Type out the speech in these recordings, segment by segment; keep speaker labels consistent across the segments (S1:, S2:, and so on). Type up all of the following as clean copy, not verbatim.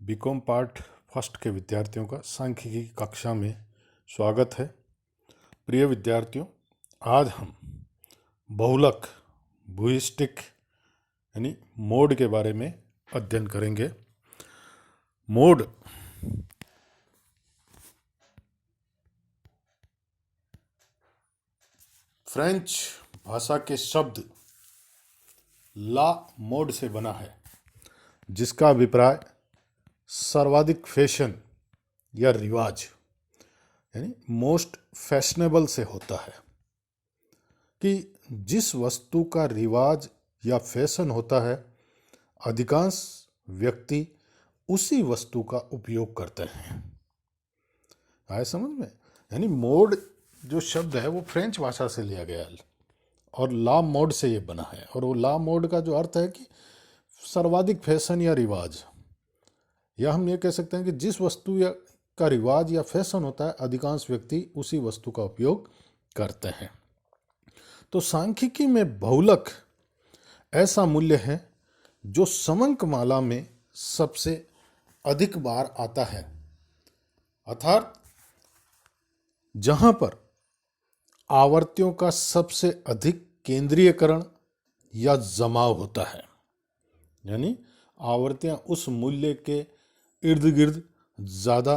S1: BCom part first के विद्यार्थियों का सांख्यिकी कक्षा में स्वागत है। प्रिय विद्यार्थियों, आज हम बहुलक भूयिष्टिक यानी मोड के बारे में अध्ययन करेंगे। मोड फ्रेंच भाषा के शब्द ला मोड से बना है, जिसका अभिप्राय सर्वाधिक फैशन या रिवाज यानी मोस्ट फैशनेबल से होता है कि जिस वस्तु का रिवाज या फैशन होता है, अधिकांश व्यक्ति उसी वस्तु का उपयोग करते हैं। आए समझ में? यानी मोड जो शब्द है वो फ्रेंच भाषा से लिया गया है और ला मोड से ये बना है। और वो ला मोड का जो अर्थ है कि सर्वाधिक फैशन या रिवाज, या हम ये कह सकते हैं कि जिस वस्तु का रिवाज या फैशन होता है, अधिकांश व्यक्ति उसी वस्तु का उपयोग करते हैं। तो सांख्यिकी में बहुलक ऐसा मूल्य है जो समंक माला में सबसे अधिक बार आता है, अर्थात जहां पर आवर्तियों का सबसे अधिक केंद्रीयकरण या जमाव होता है, यानी आवर्तियां उस मूल्य के इर्द गिर्द ज़्यादा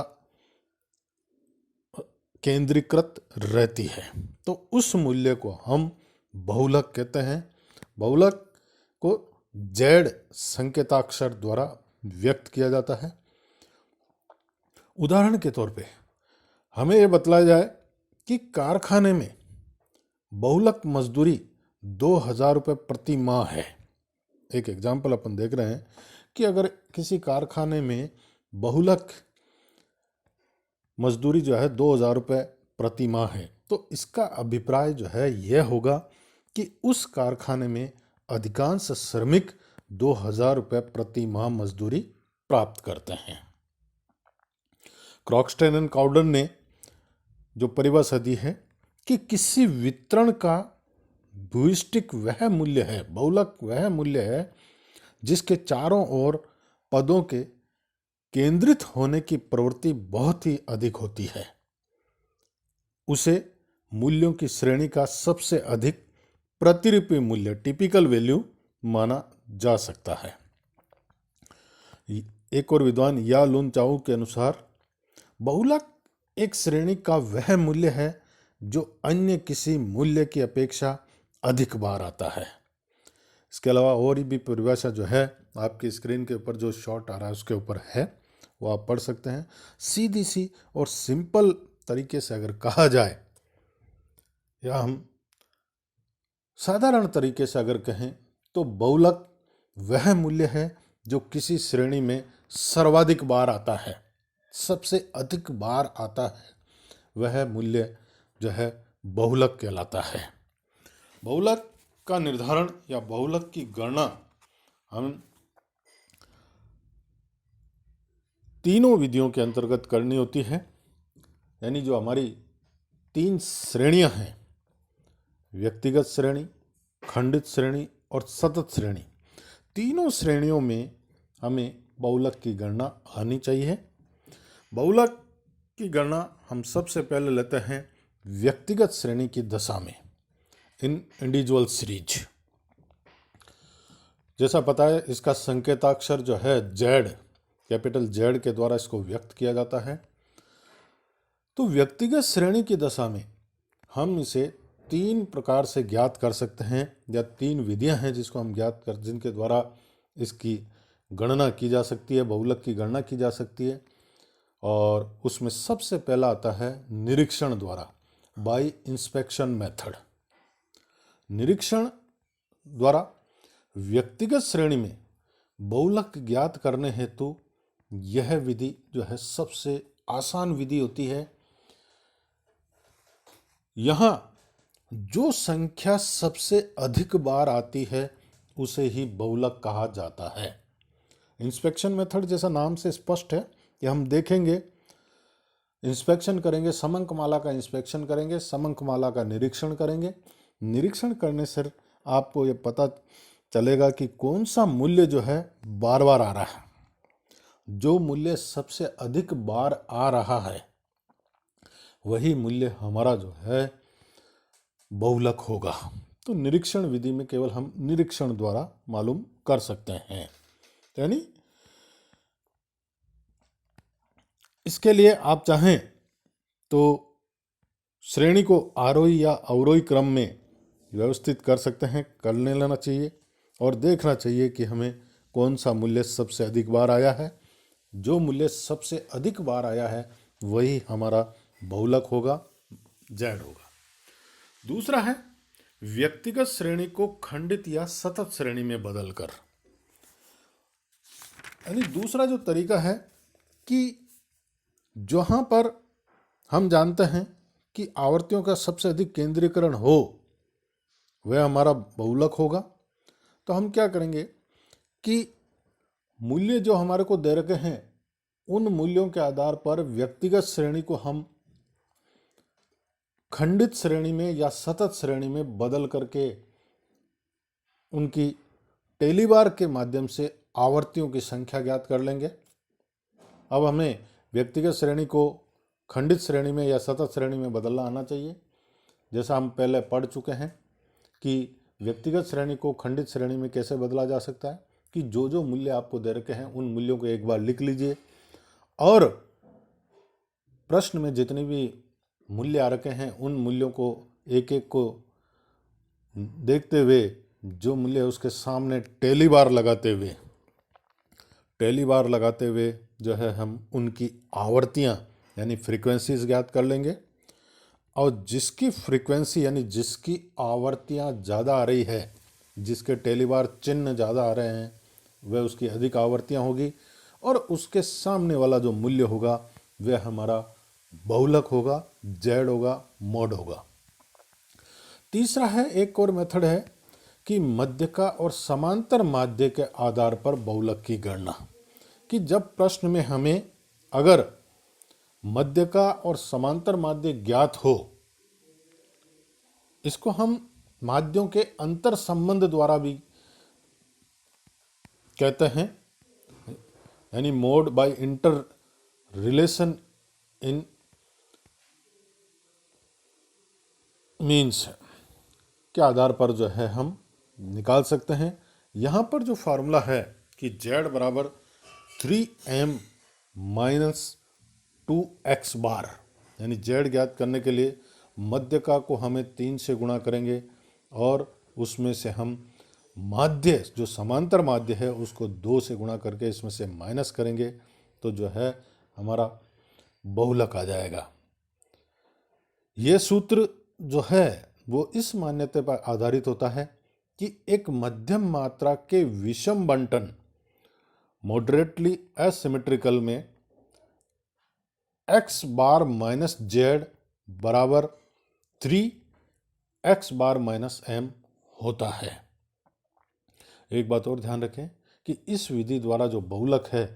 S1: केंद्रीकृत रहती है, तो उस मूल्य को हम बहुलक कहते हैं। बहुलक को जेड संकेताक्षर द्वारा व्यक्त किया जाता है। उदाहरण के तौर पे हमें यह बतलाया जाए कि कारखाने में बहुलक मजदूरी 2000 रुपये प्रति माह है। एक एग्जाम्पल अपन देख रहे हैं कि अगर किसी कारखाने में बहुलक मजदूरी जो है 2000 रुपये प्रति माह है, तो इसका अभिप्राय जो है यह होगा कि उस कारखाने में अधिकांश श्रमिक 2000 रुपये प्रति माह मजदूरी प्राप्त करते हैं। क्रॉक्सटेन एंड काउडन ने जो परिभाषा दी है कि किसी वितरण का भूयिष्टिक वह मूल्य है, बहुलक वह मूल्य है जिसके चारों ओर पदों के केंद्रित होने की प्रवृत्ति बहुत ही अधिक होती है। उसे मूल्यों की श्रेणी का सबसे अधिक प्रतिरूपी मूल्य टिपिकल वैल्यू माना जा सकता है। एक और विद्वान या लुन चाऊ के अनुसार बहुलक एक श्रेणी का वह मूल्य है जो अन्य किसी मूल्य की अपेक्षा अधिक बार आता है। इसके अलावा और भी परिभाषा जो है आपकी स्क्रीन के ऊपर जो शॉट आ रहा है उसके ऊपर है, वो आप पढ़ सकते हैं। सीधी सी और सिंपल तरीके से अगर कहा जाए या हम साधारण तरीके से अगर कहें तो बहुलक वह मूल्य है जो किसी श्रेणी में सर्वाधिक बार आता है, सबसे अधिक बार आता है, वह मूल्य जो है बहुलक कहलाता है। बहुलक का निर्धारण या बहुलक की गणना हम तीनों विधियों के अंतर्गत करनी होती है। यानी जो हमारी 3 श्रेणियां हैं, व्यक्तिगत श्रेणी, खंडित श्रेणी और सतत श्रेणी, तीनों श्रेणियों में हमें बहुलक की गणना आनी चाहिए। बहुलक की गणना हम सबसे पहले लेते हैं व्यक्तिगत श्रेणी की दशा में, इन इंडिविजुअल सीरीज। जैसा पता है इसका संकेताक्षर जो है जेड, कैपिटल जेड के द्वारा इसको व्यक्त किया जाता है। तो व्यक्तिगत श्रेणी की दशा में हम इसे 3 प्रकार से ज्ञात कर सकते हैं, या 3 विधियां हैं जिसको हम जिनके द्वारा इसकी गणना की जा सकती है, बहुलक की गणना की जा सकती है। और उसमें सबसे पहला आता है निरीक्षण द्वारा, बाय इंस्पेक्शन मेथड। निरीक्षण द्वारा व्यक्तिगत श्रेणी में बहुलक ज्ञात करने हेतु यह विधि जो है सबसे आसान विधि होती है। यहां जो संख्या सबसे अधिक बार आती है उसे ही बहुलक कहा जाता है। इंस्पेक्शन मेथड जैसा नाम से स्पष्ट है कि हम देखेंगे, इंस्पेक्शन करेंगे, समंक माला का इंस्पेक्शन करेंगे, समंक माला का निरीक्षण करेंगे। निरीक्षण करने से आपको ये पता चलेगा कि कौन सा मूल्य जो है बार बार आ रहा है। जो मूल्य सबसे अधिक बार आ रहा है वही मूल्य हमारा जो है बहुलक होगा। तो निरीक्षण विधि में केवल हम निरीक्षण द्वारा मालूम कर सकते हैं। यानी इसके लिए आप चाहें तो श्रेणी को आरोही या अवरोही क्रम में व्यवस्थित कर सकते हैं, कर लेना चाहिए और देखना चाहिए कि हमें कौन सा मूल्य सबसे अधिक बार आया है। जो मूल्य सबसे अधिक बार आया है वही हमारा बहुलक होगा, जेड होगा। दूसरा है व्यक्तिगत श्रेणी को खंडित या सतत श्रेणी में बदलकर। यानी दूसरा जो तरीका है कि जहां पर हम जानते हैं कि आवर्तियों का सबसे अधिक केंद्रीकरण हो वह हमारा बहुलक होगा। तो हम क्या करेंगे कि मूल्य जो हमारे को दे रखे हैं उन मूल्यों के आधार पर व्यक्तिगत श्रेणी को हम खंडित श्रेणी में या सतत श्रेणी में बदल करके उनकी टेलीबार के माध्यम से आवर्तियों की संख्या ज्ञात कर लेंगे। अब हमें व्यक्तिगत श्रेणी को खंडित श्रेणी में या सतत श्रेणी में बदलना आना चाहिए। जैसा हम पहले पढ़ चुके हैं कि व्यक्तिगत श्रेणी को खंडित श्रेणी में कैसे बदला जा सकता है कि जो जो मूल्य आपको दे रखे हैं उन मूल्यों को एक बार लिख लीजिए और प्रश्न में जितने भी मूल्य आ रखे हैं उन मूल्यों को एक एक को देखते हुए जो मूल्य है उसके सामने टेलीबार लगाते हुए जो है हम उनकी आवर्तियां यानी फ्रीक्वेंसीज ज्ञात कर लेंगे। और जिसकी फ्रीक्वेंसी यानी जिसकी आवर्तियां ज़्यादा आ रही है, जिसके टेलीबार चिन्ह ज़्यादा आ रहे हैं वह उसकी अधिक आवर्तियां होगी और उसके सामने वाला जो मूल्य होगा वह हमारा बहुलक होगा, जेड होगा, मॉड होगा। तीसरा है एक और मेथड है कि मध्यका और समांतर माध्य के आधार पर बहुलक की गणना। कि जब प्रश्न में हमें अगर मध्यका और समांतर माध्य ज्ञात हो, इसको हम माध्यों के अंतर संबंध द्वारा भी कहते हैं, यानी mode bye inter relation in means के आधार पर जो है हम निकाल सकते हैं। यहाँ पर जो फार्मूला है कि z बराबर 3m माइनस 2x बार, यानी z ज्ञात करने के लिए मध्यका को हमें 3 से गुणा करेंगे और उसमें से हम माध्य जो समांतर माध्य है उसको 2 से गुणा करके इसमें से माइनस करेंगे तो जो है हमारा बहुलक आ जाएगा। ये सूत्र जो है वो इस मान्यता पर आधारित होता है कि एक मध्यम मात्रा के विषम बंटन मॉडरेटली एसिमेट्रिकल में x बार माइनस जेड बराबर 3x बार माइनस m होता है। एक बात और ध्यान रखें कि इस विधि द्वारा जो बहुलक है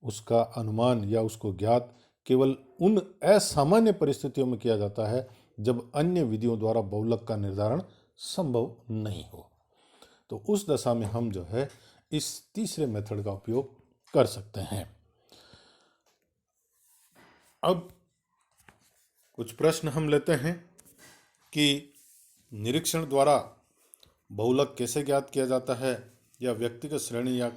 S1: उसका अनुमान या उसको ज्ञात केवल उन असामान्य परिस्थितियों में किया जाता है जब अन्य विधियों द्वारा बहुलक का निर्धारण संभव नहीं हो। तो उस दशा में हम जो है इस तीसरे मेथड का उपयोग कर सकते हैं। अब कुछ प्रश्न हम लेते हैं कि निरीक्षण द्वारा बहुलक कैसे ज्ञात किया जाता है या व्यक्तिगत श्रेणी या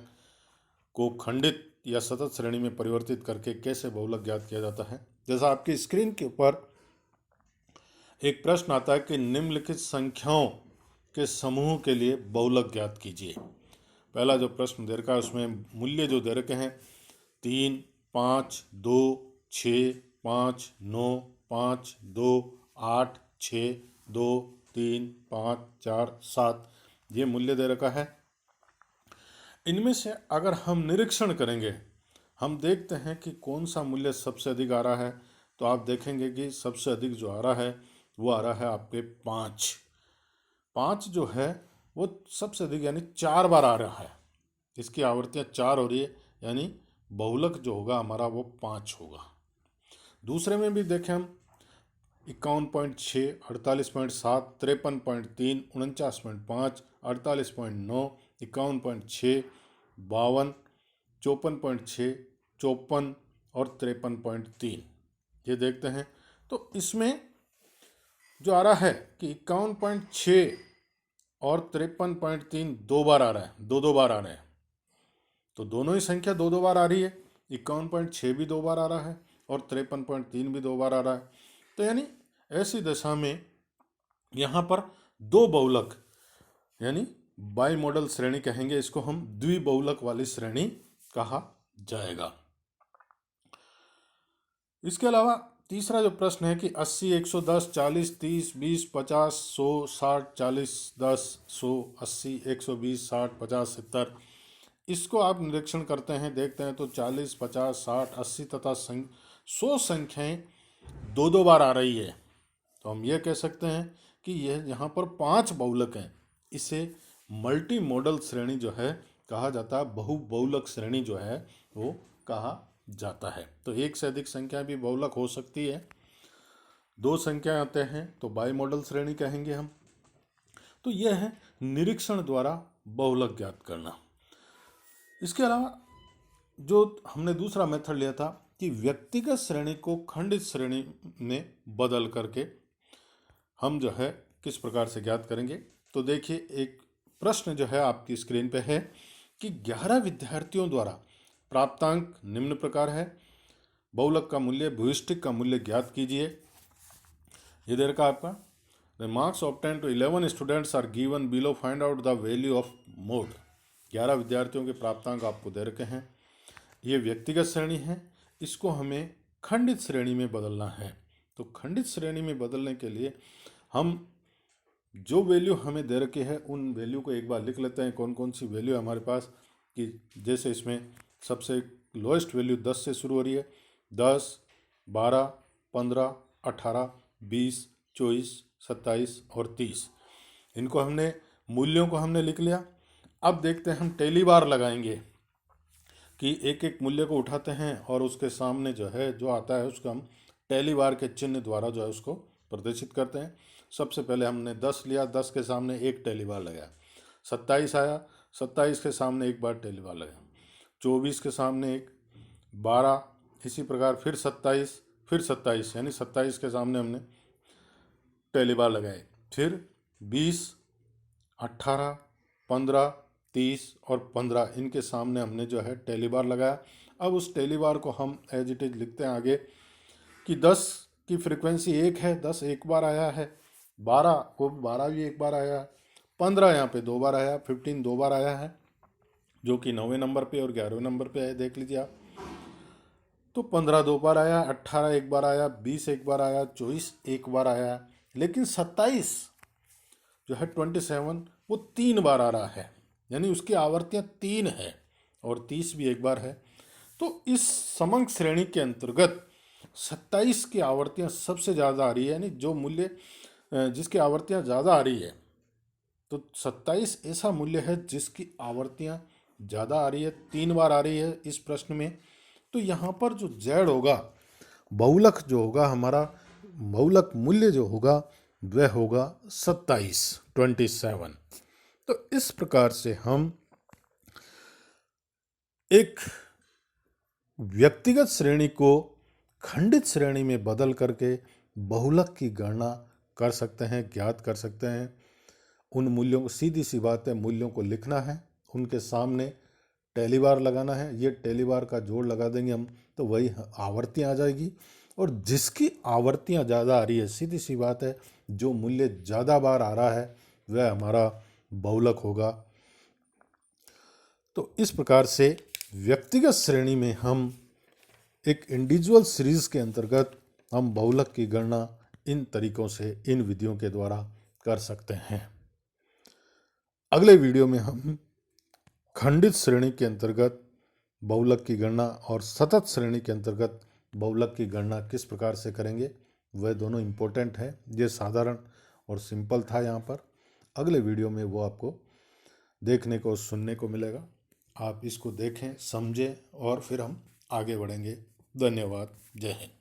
S1: को खंडित या सतत श्रेणी में परिवर्तित करके कैसे बहुलक ज्ञात किया जाता है। जैसा आपकी स्क्रीन के ऊपर एक प्रश्न आता है कि निम्नलिखित संख्याओं के समूह के लिए बहुलक ज्ञात कीजिए। पहला जो प्रश्न दे रखा है उसमें मूल्य जो दे रखे हैं 3, 5, 2, 6, 5, 9, 5, 2, 8, 6, 2, 3, 5, 4, 7 ये मूल्य दे रखा है। इनमें से अगर हम निरीक्षण करेंगे, हम देखते हैं कि कौन सा मूल्य सबसे अधिक आ रहा है। तो आप देखेंगे कि सबसे अधिक जो आ रहा है वो आ रहा है आपके 5 जो है वो सबसे अधिक यानी 4 बार आ रहा है। इसकी आवृत्तियाँ 4 हो रही है, यानी बहुलक जो होगा हमारा वो 5 होगा। दूसरे में भी देखें हम 51.6, 48.7, 53.3, 49.5, 48.9, 51.6, 52, 54.6, 54 और 53.3 ये देखते हैं। तो इसमें जो आ रहा है कि 51.6 और 53.3 दो बार आ रहा है, दो बार आ रहे हैं। तो दोनों ही संख्या दो बार आ रही है। 51.6 भी दो बार आ रहा है और 53.3 भी दो बार आ रहा है। तो यानी ऐसी दशा में यहाँ पर दो बहुलक यानी बाई मॉडल श्रेणी कहेंगे, इसको हम द्विबहुलक वाली श्रेणी कहा जाएगा। इसके अलावा तीसरा जो प्रश्न है कि 80, 110, 40, 30, 20, 50, 100, 60, 40, 10, 100, 80, 120, 60, 50, 70, इसको आप निरीक्षण करते हैं, देखते हैं तो 40, 50, 60, 80 तथा 100 संख्याएं दो बार आ रही है। तो हम ये कह सकते हैं कि यह यहाँ पर 5 बहुलक हैं। इसे मल्टी मॉडल श्रेणी जो है कहा जाता है, बहुबहुलक श्रेणी जो है वो कहा जाता है। तो एक से अधिक संख्या भी बहुलक हो सकती है। दो संख्या आते हैं तो बाई मॉडल श्रेणी कहेंगे हम। तो यह है निरीक्षण द्वारा बहुलक ज्ञात करना। इसके अलावा जो हमने दूसरा मेथड लिया था कि व्यक्तिगत श्रेणी को खंडित श्रेणी में बदल करके हम जो है किस प्रकार से ज्ञात करेंगे। तो देखिए, एक प्रश्न जो है आपकी स्क्रीन पे है कि 11 विद्यार्थियों द्वारा प्राप्तांक निम्न प्रकार है। बहुलक का मूल्य, भूयिष्ठिक का मूल्य ज्ञात कीजिए। ये दे रखा आपका the marks obtain to 11 students are given below, find out the value of mode. 11 विद्यार्थियों के प्राप्तांक आपको दे रखे हैं। ये व्यक्तिगत श्रेणी है, इसको हमें खंडित श्रेणी में बदलना है। तो खंडित श्रेणी में बदलने के लिए हम जो वैल्यू हमें दे रखे है उन वैल्यू को एक बार लिख लेते हैं। कौन कौन सी वैल्यू है हमारे पास, कि जैसे इसमें सबसे लोएस्ट वैल्यू 10 से शुरू हो रही है। 10, 12, 15, 18, 20, 24, 27 और 30, इनको हमने मूल्यों को हमने लिख लिया। अब देखते हैं हम टेली बार लगाएंगे कि एक एक मूल्य को उठाते हैं और उसके सामने जो है जो आता है उसको हम टेली बार के चिन्ह द्वारा जो है उसको प्रदर्शित करते हैं। सबसे पहले हमने 10 लिया, 10 के सामने एक टेली बार लगाया। 27 आया, 27 के सामने एक बार टेली बार लगाया। 24 के सामने एक, 12, इसी प्रकार फिर 27, फिर 27 यानी 27 के सामने हमने टेली बार लगाए। फिर 20, 18, 15, 30 और 15 इनके सामने हमने जो है टेली बार लगाया। अब उस टेली बार को हम एज इट इज लिखते हैं आगे कि 10 की फ्रीक्वेंसी 1 है, 10 एक बार आया है। 12 को 12 भी एक बार आया है। 15 यहाँ पे दो बार आया। 15 दो बार आया है, जो कि 9वें नंबर पे और 11वें नंबर पे है, देख लीजिए आप। तो 15 दो बार आया, 18 एक बार आया, 20 एक बार आया, 24 एक बार आया। लेकिन 27 जो है 27 वो 3 बार आ रहा है, यानी उसकी आवर्तियाँ 3 है और 30 भी एक बार है। तो इस समंक श्रेणी के अंतर्गत 27 की आवर्तियाँ सबसे ज़्यादा आ रही है, यानी जो मूल्य जिसकी आवर्तियाँ ज़्यादा आ रही है। तो 27 ऐसा मूल्य है जिसकी आवर्तियाँ ज़्यादा आ रही है, 3 बार आ रही है इस प्रश्न में। तो यहाँ पर जो Z होगा, बहुलक जो होगा हमारा, बहुलक मूल्य जो होगा वह होगा 27। तो इस प्रकार से हम एक व्यक्तिगत श्रेणी को खंडित श्रेणी में बदल करके बहुलक की गणना कर सकते हैं, ज्ञात कर सकते हैं। उन मूल्यों को, सीधी सी बात है, मूल्यों को लिखना है, उनके सामने टेली बार लगाना है। ये टेली बार का जोड़ लगा देंगे हम तो वही आवर्तियाँ आ जाएगी। और जिसकी आवर्तियाँ ज़्यादा आ रही है, सीधी सी बात है, जो मूल्य ज़्यादा बार आ रहा है वह हमारा बहुलक होगा। तो इस प्रकार से व्यक्तिगत श्रेणी में हम एक इंडिविजुअल सीरीज के अंतर्गत हम बहुलक की गणना इन तरीकों से, इन विधियों के द्वारा कर सकते हैं। अगले वीडियो में हम खंडित श्रेणी के अंतर्गत बहुलक की गणना और सतत श्रेणी के अंतर्गत बहुलक की गणना किस प्रकार से करेंगे, वह दोनों इम्पोर्टेंट है। ये साधारण और सिंपल था यहाँ पर। अगले वीडियो में वो आपको देखने को, सुनने को मिलेगा। आप इसको देखें, समझें और फिर हम आगे बढ़ेंगे। धन्यवाद। जय हिंद।